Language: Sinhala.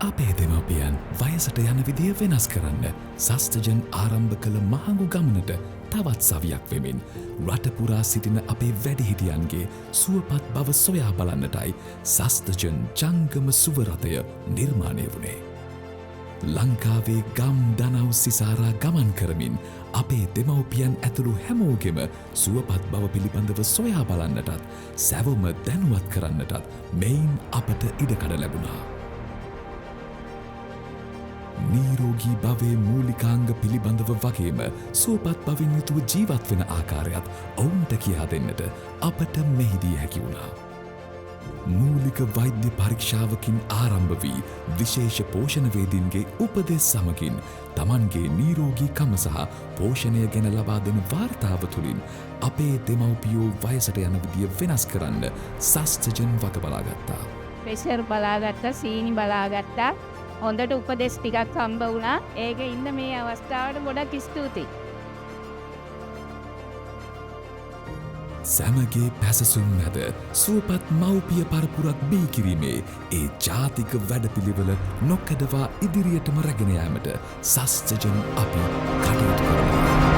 අපේ දෙමව්පියන් වයසට යන විදිය වෙනස් කරන්න සස්තජන් ආරම්භ කළ මහඟු ගමනට තවත් සවියක් වෙමින් රටපුරා සිටින අපේ වැඩිහිටියන්ගේ සුවපත් බව සොයා බලන්නටයි සස්තජන් ජංගම සුවරථය නිර්මාණය වුණේ. ලංකාවේ ගම් දනව් සිසාරා ගමන් කරමින් අපේ දෙමව්පියන් ඇතුළු හැමෝගෙම සුවපත් බව පිළිබඳව සොයා බලන්නටත් සැවොම දැනුවත් කරන්නටත් මෙයින් අපට ඉඩකඩ ලැබුණා. නීරෝගී භවයේ මූලිකාංග පිළිබඳව වගේම සුවපත් බවින් යුතුව ජීවත් වෙන ආකාරයත් ඔවුන්ට කියා දෙන්නට අපට මෙහිදී හැකි වුණා. මූලික වෛද්‍ය පරීක්ෂාවකින් ආරම්භ වී විශේෂ පෝෂණවේදීන්ගේ උපදෙස් සමගින් තමන්ගේ නීරෝගීකම සහ පෝෂණය ගැන ලබා දෙන වාර්තාව තුළින් අපේ දෙමව්පියෝ වයසට යන විදිය වෙනස් කරන්න සස්තජන් වග බලාගත්තා. ප්‍රෙෂර් බලාගත්තා, සීනි බලාගත්තා. හොඳට උපදෙස් ටිකක් හම්බ වුණා. ඒක ඉන්න මේ අවස්ථාවට ගොඩක් ස්තුතියි. සැමගේ පැසසුම් මැද සුවපත් මව්පිය පරපුරක් බිහි කිරීමේ ඒ ජාතික වැඩපිළිවෙල නොකඩවා ඉදිරියටම රැගෙන යාමට සස්තජන් අපි කටයුතු කරනවා.